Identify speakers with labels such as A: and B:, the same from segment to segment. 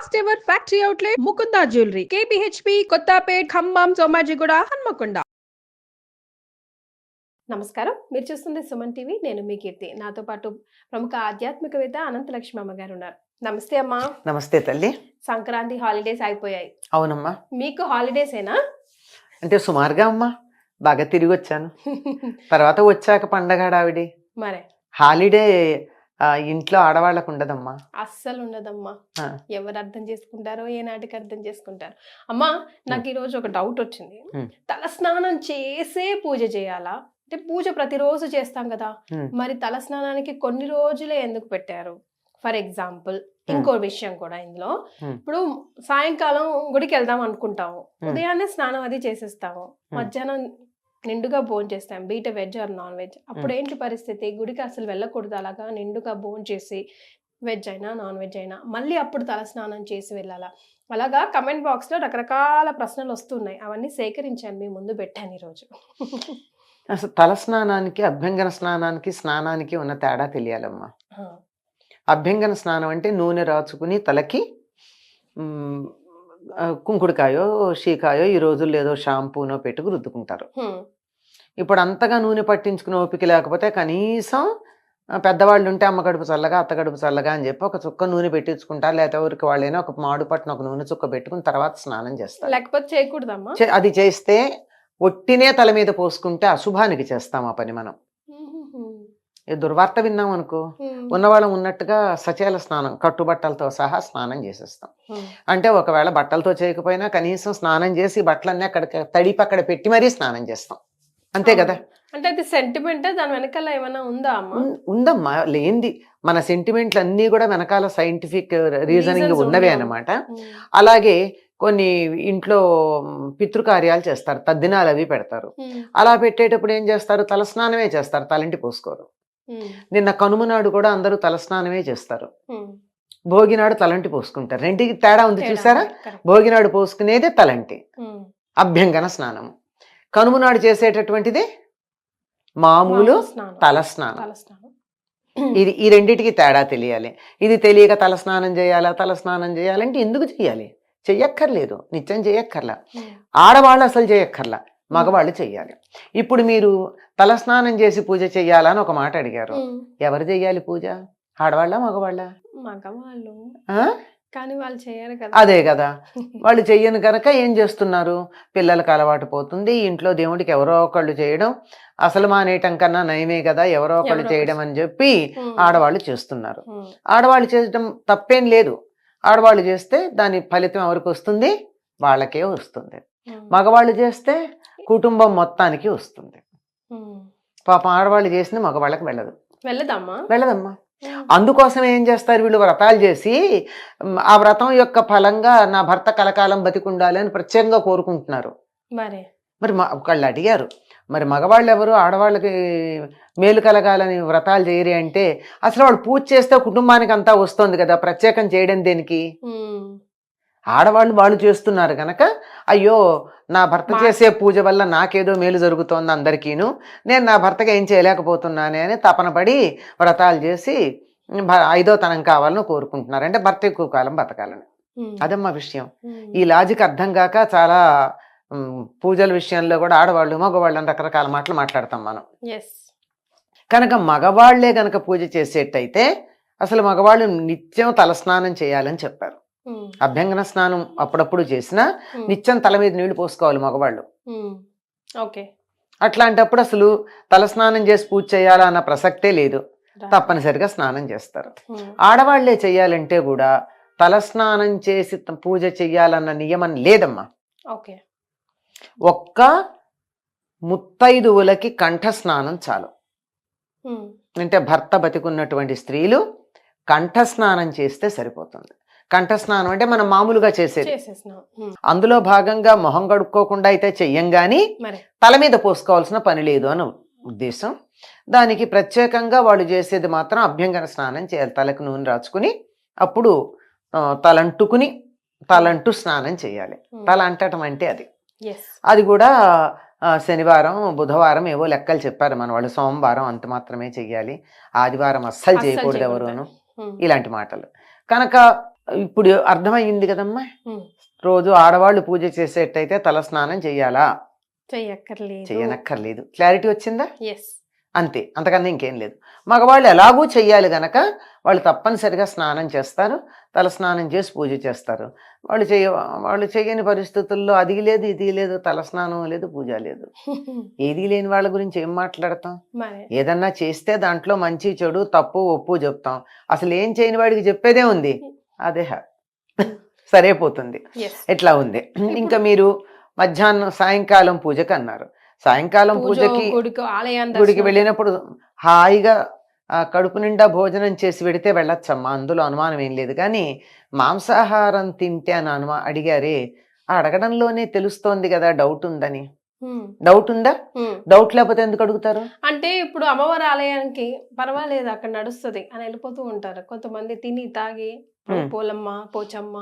A: First ever factory outlet Mukunda jewellery KPHB Kothapet Khammam Somajiguda Hanamkonda. నమస్కారం, మీరు చూస్తుంది సుమన్ టీవీ. నేను మీ కీర్తి. నాతో పాటు ప్రముఖ ఆధ్యాత్మికవేత్త అనంతలక్ష్మి అమ్మగారు ఉన్నారు. నమస్తే అమ్మా.
B: నమస్తే తల్లి.
A: సంక్రాంతి హాలిడేస్ అయిపోయాయి.
B: అవునమ్మా.
A: మీకు హాలిడేసేనా?
B: అంటే సుమారుగా అమ్మా, బాగా తిరిగి వచ్చాను. తర్వాత వచ్చాక పండగ హడావిడి.
A: మరే
B: హాలిడే ఇంట్లో ఆడవాళ్ళకు ఉండదమ్మా,
A: అస్సలు ఉండదమ్మా. ఎవరు అర్థం చేసుకుంటారో ఏనాటికి అర్థం చేసుకుంటారు. అమ్మా, నాకు ఈరోజు ఒక డౌట్ వచ్చింది. తల స్నానం చేసే పూజ చేయాలా? అంటే పూజ ప్రతిరోజు చేస్తాం కదా, మరి తల స్నానానికి కొన్ని రోజులే ఎందుకు పెట్టారు? ఫర్ ఎగ్జాంపుల్ ఇంకో విషయం కూడా ఇందులో, ఇప్పుడు సాయంకాలం గుడికి వెళ్దాం అనుకుంటాము, ఉదయాన్నే స్నానం అది చేసేస్తాము, మధ్యాహ్నం నిండుగా భోజనం చేస్తాం, బీట వెజ్ ఆర్ నాన్ వెజ్. అప్పుడు ఏంటి పరిస్థితి? గుడికి అసలు వెళ్ళకూడదు, అలాగా నిండుగా భోజనం చేసి వెజ్ అయినా నాన్ వెజ్ అయినా మళ్ళీ అప్పుడు తల స్నానం చేసి వెళ్ళాలా? అలాగా కమెంట్ బాక్స్ లో రకరకాల ప్రశ్నలు వస్తున్నాయి, అవన్నీ సేకరించాను, మీ ముందు పెట్టాను ఈరోజు.
B: అసలు తల స్నానానికి అభ్యంగన స్నానానికి ఉన్న తేడా తెలియాలమ్మా. అభ్యంగన స్నానం అంటే నూనె రాచుకుని తలకి కుంకుడుకాయో షీకాయో ఈ రోజుల్లో ఏదో షాంపూనో పెట్టుకు రుద్దుకుంటారు. ఇప్పుడు అంతగా నూనె పట్టించుకునే ఓపిక లేకపోతే కనీసం పెద్దవాళ్ళు ఉంటే అమ్మ కడుపు చల్లగా అత్త కడుపు చల్లగా అని చెప్పి ఒక చుక్క నూనె పెట్టించుకుంటారు, లేకపోతే ఎవరికి వాళ్ళైనా ఒక మాడు పట్టిన ఒక నూనె చుక్క పెట్టుకుని తర్వాత స్నానం చేస్తారు.
A: లేకపోతే చేయకూడదమ్మా.
B: అది చేస్తే ఒట్టినే తల మీద పోసుకుంటే అశుభానికి చేస్తాం ఆ పని. మనం దుర్వార్త విన్నాం అనుకో, ఉన్నవాళ్ళం ఉన్నట్టుగా సచేల స్నానం కట్టుబట్టలతో సహా స్నానం చేసేస్తాం. అంటే ఒకవేళ బట్టలతో చేయకపోయినా కనీసం స్నానం చేసి బట్టలన్నీ అక్కడ తడిపి అక్కడ పెట్టి మరీ స్నానం చేస్తాం, అంతే కదా.
A: అంటే అది సెంటిమెంట్, దాని వెనకాల ఏమైనా ఉందా అమ్మా?
B: ఉందమ్మా, లేనిది మన సెంటిమెంట్లు అన్నీ కూడా వెనకాల సైంటిఫిక్ రీజనింగ్ ఉన్నవే అన్నమాట. అలాగే కొన్ని ఇంట్లో పితృకార్యాలు చేస్తారు, తద్దినాలు అవి పెడతారు. అలా పెట్టేటప్పుడు ఏం చేస్తారు? తలస్నానమే చేస్తారు, తలంటి పోసుకోరు. నిన్న కనుమ నాడు కూడా అందరూ తలస్నానమే చేస్తారు, భోగినాడు తలంటి పోసుకుంటారు. రెండుకి తేడా ఉంది చూసారా? భోగినాడు పోసుకునేదే తలంటి, అభ్యంగన స్నానము. కనుమ నాడు చేసేటటువంటిది మామూలు తలస్నానం. ఈ రెండిటికి తేడా తెలియాలి. ఇది తెలియక తలస్నానం చేయాలంటే ఎందుకు చేయాలి? చెయ్యక్కర్లేదు, నిత్యం చేయక్కర్లా. ఆడవాళ్ళు అసలు చేయక్కర్లా, మగవాళ్ళు చెయ్యాలి. ఇప్పుడు మీరు తలస్నానం చేసి పూజ చెయ్యాలని ఒక మాట అడిగారు. ఎవరు చెయ్యాలి పూజ? ఆడవాళ్ళ మగవాళ్ళ?
A: మగవాళ్ళు. కానీ వాళ్ళు చేయరు కదా.
B: అదే కదా, వాళ్ళు చెయ్యను కనుక ఏం చేస్తున్నారు? పిల్లలకు అలవాటు పోతుంది, ఇంట్లో దేవుడికి ఎవరో ఒకళ్ళు చేయడం అసలు మానేయటం కన్నా నయమే కదా, ఎవరో ఒకళ్ళు చేయడం అని చెప్పి ఆడవాళ్ళు చేస్తున్నారు. ఆడవాళ్ళు చేయడం తప్పేం లేదు, ఆడవాళ్ళు చేస్తే దాని ఫలితం ఎవరికి వస్తుంది? వాళ్ళకే వస్తుంది. మగవాళ్ళు చేస్తే కుటుంబం మొత్తానికి వస్తుంది. పాపం ఆడవాళ్ళు చేసింది మగవాళ్ళకి వెళ్ళదమ్మా. అందుకోసం ఏం చేస్తారు వీళ్ళు? వ్రతాలు చేసి ఆ వ్రతం యొక్క ఫలంగా నా భర్త కలకాలం బతికుండాలి అని ప్రత్యేకంగా కోరుకుంటున్నారు. మరి ఒకళ్ళు అడిగారు, మరి మగవాళ్ళు ఎవరు ఆడవాళ్ళకి మేలు కలగాలని వ్రతాలు చేయరు అంటే, అసలు వాళ్ళు పూజ చేస్తే కుటుంబానికి అంతా వస్తుంది కదా, ప్రత్యేకం చేయడం దేనికి? ఆడవాళ్ళు చేస్తున్నారు కనుక అయ్యో నా భర్త చేసే పూజ వల్ల నాకేదో మేలు జరుగుతోంది అందరికీను, నేను నా భర్తగా ఏం చేయలేకపోతున్నానే అని తపన పడి వ్రతాలు చేసి 5వ తనం కావాలని కోరుకుంటున్నారు. అంటే భర్త ఎక్కువ కాలం బతకాలని. అదమ్మా విషయం. ఈ లాజిక్ అర్థం కాక చాలా పూజల విషయంలో కూడా ఆడవాళ్ళు మగవాళ్ళు అని రకరకాల మాటలు మాట్లాడతాం మనం. కనుక మగవాళ్లే కనుక పూజ చేసేటైతే అసలు మగవాళ్ళు నిత్యం తలస్నానం చేయాలని చెప్పారు. అభ్యంగన స్నానం అప్పుడప్పుడు చేసినా నిత్యం తల మీద నీళ్లు పోసుకోవాలి మగవాళ్ళు. అట్లాంటప్పుడు అసలు తలస్నానం చేసి పూజ చేయాలా అన్న ప్రసక్తే లేదు, తప్పనిసరిగా స్నానం చేస్తారు. ఆడవాళ్లే చెయ్యాలంటే కూడా తలస్నానం చేసి పూజ చెయ్యాలన్న నియమం లేదమ్మా. ఒక్క ముత్తైదువులకి కంఠస్నానం చాలు. అంటే భర్త బతికున్నటువంటి స్త్రీలు కంఠస్నానం చేస్తే సరిపోతుంది. కంఠస్నానం అంటే మనం మామూలుగా చేసేది. అందులో భాగంగా మొహం కడుక్కోకుండా అయితే చెయ్యం గాని తల మీద పోసుకోవాల్సిన పని లేదు అని ఉద్దేశం. దానికి ప్రత్యేకంగా వాళ్ళు చేసేది మాత్రం అభ్యంగన స్నానం చేయాలి. తలకు నూనె రాచుకుని అప్పుడు తలంటూ స్నానం చేయాలి. తల అంటటం అంటే అది కూడా శనివారం బుధవారం ఏవో లెక్కలు చెప్పారు మన వాళ్ళు. సోమవారం అంత మాత్రమే చెయ్యాలి, ఆదివారం అస్సలు చేయకూడదు ఎవరును, ఇలాంటి మాటలు. కనుక ఇప్పుడు అర్థమయ్యింది కదమ్మా.
A: ఉమ్.
B: రోజు ఆడవాళ్ళు పూజ చేసేటైతే తల స్నానం చెయ్యాలా?
A: చెయ్యక్కర్లేదు.
B: చెయ్యనక్కర్లేదు. క్లారిటీ వచ్చిందా?
A: ఎస్.
B: అంతే, అంతకన్నా ఇంకేం లేదు. మగవాళ్ళు ఎలాగూ చెయ్యాలి గనక వాళ్ళు తప్పనిసరిగా స్నానం చేస్తారు, తల స్నానం చేసి పూజ చేస్తారు. వాళ్ళు చేయని పరిస్థితుల్లో అది లేదు ఇది లేదు, తల స్నానం లేదు, పూజ లేదు. ఏదీ లేని వాళ్ళ గురించి ఏం మాట్లాడతాం? ఏదన్నా చేస్తే దాంట్లో మంచి చెడు తప్పు ఒప్పు చెప్తాం. అసలు ఏం చేయని వాడికి చెప్పేదే ఉంది, అదే సరిపోతుంది. ఎట్లా ఉంది. ఇంకా మీరు మధ్యాహ్నం సాయంకాలం పూజకి అన్నారు. సాయంకాలం పూజకి గుడికి వెళ్ళినప్పుడు హాయిగా కడుపు నిండా భోజనం చేసి పెడితే వెళ్ళొచ్చమ్మా, అందులో అనుమానం ఏం లేదు. కానీ మాంసాహారం తింటే అని అడిగారే, ఆ అడగడంలోనే తెలుస్తోంది కదా డౌట్ ఉందని. డౌట్ ఉందా? డౌట్ లేకపోతే ఎందుకు అడుగుతారు?
A: అంటే ఇప్పుడు అమ్మవారి ఆలయానికి పర్వాలేదు అక్కడ నడుస్తుంది అని వెళ్ళిపోతూ ఉంటారు కొంతమంది, తిని తాగి పోలమ్మ పోచమ్మ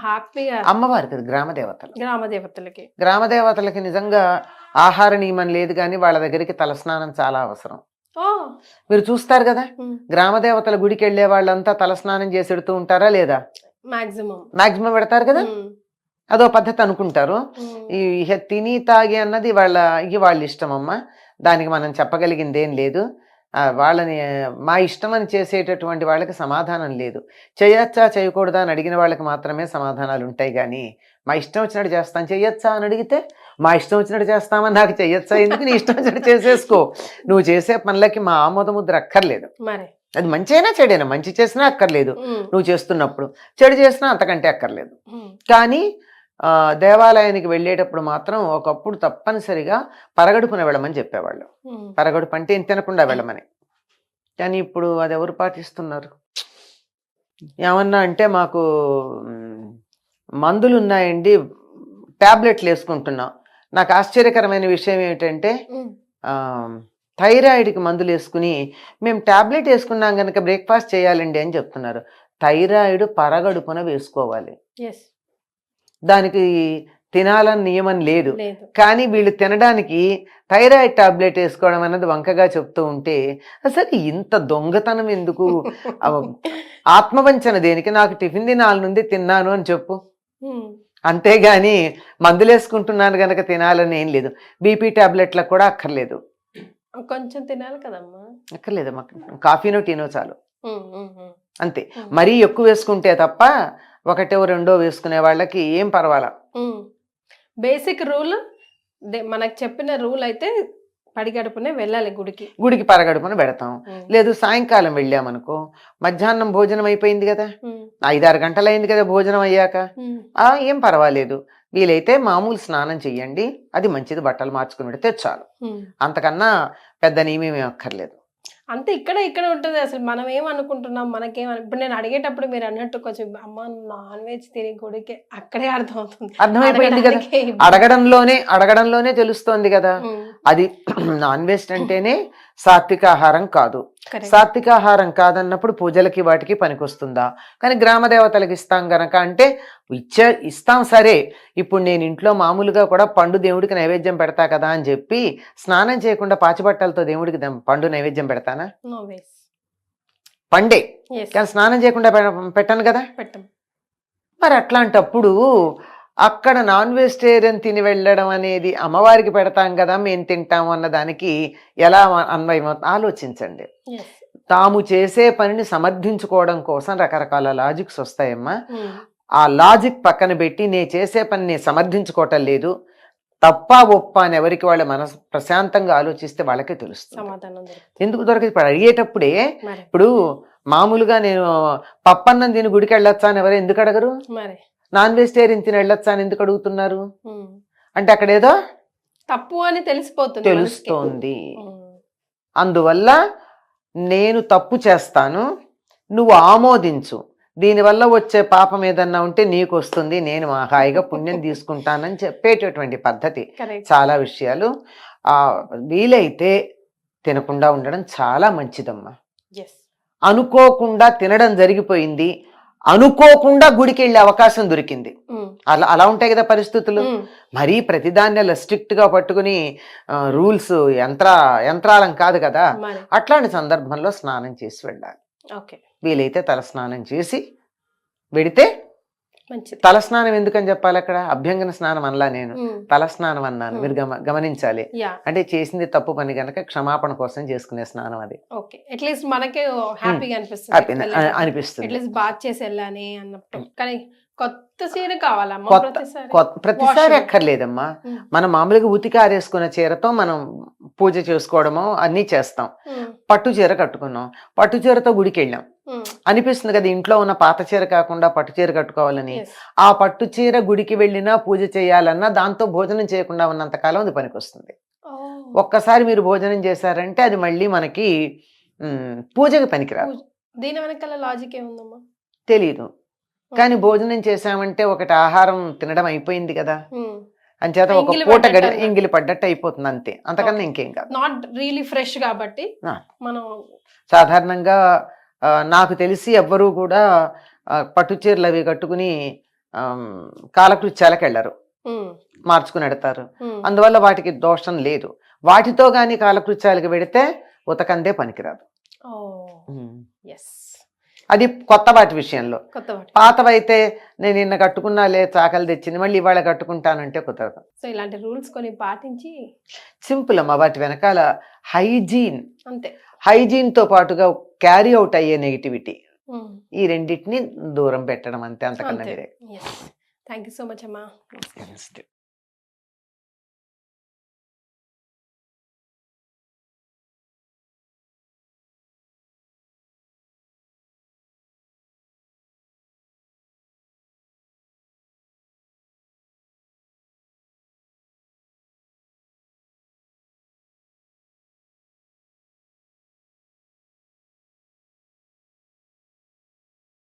A: హ్యాపీగా.
B: అమ్మవారి కదా,
A: గ్రామదేవతలకి
B: నిజంగా ఆహార నియమం లేదు, కానీ వాళ్ళ దగ్గరికి తలస్నానం చాలా అవసరం. మీరు చూస్తారు కదా, గ్రామదేవతల గుడికి వెళ్లే వాళ్ళంతా తలస్నానం చేసి పెడుతూ ఉంటారా లేదా? మాక్సిమం పెడతారు కదా. అదో పద్ధతి అనుకుంటారు. ఈ తిని తాగి అన్నది వాళ్ళ ఇష్టం అమ్మా, దానికి మనం చెప్పగలిగింది ఏం లేదు. వాళ్ళని మా ఇష్టం అని చేసేటటువంటి వాళ్ళకి సమాధానం లేదు. చేయొచ్చా చేయకూడదా అని అడిగిన వాళ్ళకి మాత్రమే సమాధానాలు ఉంటాయి. కానీ మా ఇష్టం వచ్చినట్టు చేస్తాను, చెయ్యొచ్చా అని అడిగితే మా ఇష్టం వచ్చినట్టు చేస్తామని నాకు చెయ్యొచ్చా ఎందుకు, నీ ఇష్టం వచ్చినట్టు చేసేసుకో. నువ్వు చేసే పనులకి మా ఆమోద ముద్ర అక్కర్లేదు. అది మంచి అయినా చెడైనా, మంచి చేసినా అక్కర్లేదు నువ్వు చేస్తున్నప్పుడు, చెడు చేసినా అంతకంటే అక్కర్లేదు. కానీ దేవాలయానికి వెళ్ళేటప్పుడు మాత్రం ఒకప్పుడు తప్పనిసరిగా పరగడుపున వెళ్ళమని చెప్పేవాళ్ళు. పరగడుపు అంటే తినకుండా వెళ్ళమని. కానీ ఇప్పుడు అది ఎవరు పాటిస్తున్నారు? ఏమన్నా అంటే మాకు మందులు ఉన్నాయండి, టాబ్లెట్లు వేసుకుంటున్నాం. నాకు ఆశ్చర్యకరమైన విషయం ఏమిటంటే థైరాయిడ్కి మందులు వేసుకుని మేము టాబ్లెట్ వేసుకున్నాం కనుక బ్రేక్ఫాస్ట్ చేయాలండి అని చెప్తున్నారు. థైరాయిడ్ పరగడుపున వేసుకోవాలి, దానికి తినాలని నియమం లేదు. కానీ వీళ్ళు తినడానికి థైరాయిడ్ టాబ్లెట్ వేసుకోవడం అన్నది వంకగా చెప్తూ ఉంటే అసలు ఇంత దొంగతనం ఎందుకు? ఆత్మవంచన దేనికి? నాకు టిఫిన్ తినాలనుంది తిన్నాను అని చెప్పు, అంతేగాని మందులు వేసుకుంటున్నాను గనక తినాలని ఏం లేదు. బీపీ టాబ్లెట్లకు కూడా అక్కర్లేదు,
A: కొంచెం తినాలి కదమ్మా.
B: అక్కర్లేదమ్మా, కాఫీనో టీనో చాలు అంతే. మరీ ఎక్కువ వేసుకుంటే తప్ప ఒకటో రెండో వేసుకునే వాళ్ళకి ఏం పర్వాలా.
A: బేసిక్ రూల్ మనకు చెప్పిన రూల్ అయితే పడిగడుపునే వెళ్ళాలి గుడికి
B: పరగడుపున పెడతాం. లేదు సాయంకాలం వెళ్ళామనుకో, మధ్యాహ్నం భోజనం అయిపోయింది కదా, 5-6 గంటలు అయింది కదా భోజనం అయ్యాక, ఏం పర్వాలేదు. వీలైతే మామూలు స్నానం చెయ్యండి, అది మంచిది, బట్టలు మార్చుకుని పెడితే చాలు. అంతకన్నా పెద్ద నియమేమీ అక్కర్లేదు.
A: అంతే. ఇక్కడ ఉంటుంది. అసలు మనం ఏమనుకుంటున్నాం, ఇప్పుడు నేను అడిగేటప్పుడు మీరు అన్నట్టు కొంచెం అమ్మ నాన్ వెజ్ తిని గుడికి, అక్కడే
B: అర్థమైపోయింది కదా, అడగడంలోనే తెలుస్తోంది కదా. అది నాన్ వెజ్ అంటేనే సాత్విక ఆహారం కాదు. సాత్విక ఆహారం కాదన్నప్పుడు పూజలకి వాటికి పనికొస్తుందా? కానీ గ్రామ దేవతలకు ఇస్తాం గనక అంటే ఇస్తాం సరే. ఇప్పుడు నేను ఇంట్లో మామూలుగా కూడా పండు దేవుడికి నైవేద్యం పెడతా కదా అని చెప్పి స్నానం చేయకుండా పాచిబట్టలతో దేవుడికి పండు నైవేద్యం పెడతానా? పండే, కానీ స్నానం చేయకుండా పెట్టను కదా. మరి అట్లాంటప్పుడు అక్కడ నాన్ వెజిటేరియన్ తిని వెళ్ళడం అనేది అమ్మవారికి పెడతాం కదా మేము తింటాము అన్న దానికి ఎలా అన్వయం ఆలోచించండి. తాము చేసే పనిని సమర్థించుకోవడం కోసం రకరకాల లాజిక్స్ వస్తాయమ్మా. ఆ లాజిక్ పక్కన పెట్టి నేను చేసే పని సమర్థించుకోవటం లేదు, తప్ప ఒప్ప అని ఎవరికి వాళ్ళ మనసు ప్రశాంతంగా ఆలోచిస్తే వాళ్ళకే తెలుస్తుంది. ఎందుకు దొరకదు? ఇప్పుడు అడిగేటప్పుడే, ఇప్పుడు మామూలుగా నేను పప్పన్నం తిని గుడికి వెళ్ళొచ్చా అని ఎవరు ఎందుకు అడగరు? నాన్ వెజిటేరియన్ తిని వెళ్ళొచ్చా అని ఎందుకు అడుగుతున్నారు? అంటే అక్కడ ఏదో
A: తప్పు అని తెలుస్తోంది.
B: అందువల్ల నేను తప్పు చేస్తాను, నువ్వు ఆమోదించు, దీనివల్ల వచ్చే పాపం ఏదన్నా ఉంటే నీకు వస్తుంది, నేను హాయిగా పుణ్యం తీసుకుంటానని చెప్పేటటువంటి పద్ధతి. చాలా విషయాలు వీలైతే తినకుండా ఉండడం చాలా మంచిదమ్మా. అనుకోకుండా తినడం జరిగిపోయింది, అనుకోకుండా గుడికి వెళ్ళే అవకాశం దొరికింది, అలా ఉంటాయి కదా పరిస్థితులు. మరీ ప్రతిదాన్ని అలా స్ట్రిక్ట్ గా పట్టుకుని రూల్స్ యంత్రాలం కాదు కదా. అట్లాంటి సందర్భంలో స్నానం చేసి వెళ్ళాలి. వీలైతే తల స్నానం చేసి వెడితే
A: మంచిది.
B: తలస్నానం ఎందుకని చెప్పాలి అక్కడ? అభ్యంగన స్నానం అనలా నేను,
A: ఉమ్,
B: తలస్నానం అన్నాను. మీరు గమనించాలి.
A: యా,
B: అంటే చేసింది తప్పు పని గనక క్షమాపణ కోసం చేసుకునే స్నానం అది.
A: ఓకే. అట్లీస్ట్ మనకే హ్యాపీగా అనిపిస్తుంది
B: హ్యాపీ అనిపిస్తుంది.
A: అట్లీస్ట్ బాత్ చేసి వెళ్ళాలి అన్నట్టు. కానీ కొత్త చీర కావాలమ్మా ప్రతిసారి?
B: ప్రతిసారి
A: Wash.
B: అక్కర్లేదమ్మా.
A: ఉమ్,
B: మనం మామూలుగా ఉతికి ఆరేసుకున్న చీరతో మనం పూజ చేసుకోవడము అన్నీ చేస్తాం.
A: ఉమ్,
B: పట్టు చీర కట్టుకున్నాం, పట్టు చీరతో గుడికి వెళ్ళాం,
A: ఉమ్,
B: అనిపిస్తుంది కదా ఇంట్లో ఉన్న పాత చీర కాకుండా పట్టు చీర కట్టుకోవాలని.
A: yes.
B: ఆ పట్టు చీర గుడికి వెళ్ళినా పూజ చేయాలన్నా దాంతో భోజనం చేయకుండా ఉన్నంత కాలం అది పనికొస్తుంది.
A: Oh.
B: ఒక్కసారి మీరు భోజనం చేశారంటే అది మళ్ళీ మనకి పూజకి పనికిరాదు.
A: దీని వెనకాల లాజిక్ ఏముందమ్మా?
B: తెలీదు. కానీ భోజనం చేశామంటే ఒకటి ఆహారం తినడం అయిపోయింది కదా,
A: ఉమ్,
B: అంచేత ఒక
A: ఎంగిలి
B: పూట
A: పడ్డట్టు అన్నమాట.
B: ఎంగిలి పడ్డట్టు అయిపోతుంది అంతే, అంతకన్నా ఇంకేం కాదు.
A: నాట్ రియలీ ఫ్రెష్ కాబట్టి
B: ఆ.
A: మనం
B: సాధారణంగా నాకు తెలిసి ఎవ్వరూ కూడా పట్టు చీరలు అవి కట్టుకుని కాలకృత్యాలకు వెళ్ళరు,
A: ఉమ్,
B: మార్చుకుని ఎడతారు.
A: ఉమ్,
B: అందువల్ల వాటికి దోషం లేదు. వాటితో కానీ కాలకృత్యాలకు పెడితే ఉతకందే పనికిరాదు.
A: ఎస్,
B: అది కొత్త వాటి విషయంలో.
A: కొత్త వాటి.
B: పాతవైతే నేను నిన్న కట్టుకున్నాలే చాకలు తెచ్చింది మళ్ళీ ఇవాళ కట్టుకుంటానంటే కుదరదు.
A: సో ఇలాంటి రూల్స్ కొన్ని పాటించి
B: సింపుల్ అమ్మ. వాటి వెనకాల హైజీన్,
A: అంతే.
B: హైజీన్తో పాటుగా క్యారీ అవుట్ అయ్యే నెగిటివిటీ,
A: ఉమ్,
B: ఈ రెండింటిని దూరం పెట్టడం అంతే, అంతకన్నా
A: అంతే.
B: వేరే.
A: Yes. Thank you so much అమ్మా.
B: నమస్తే.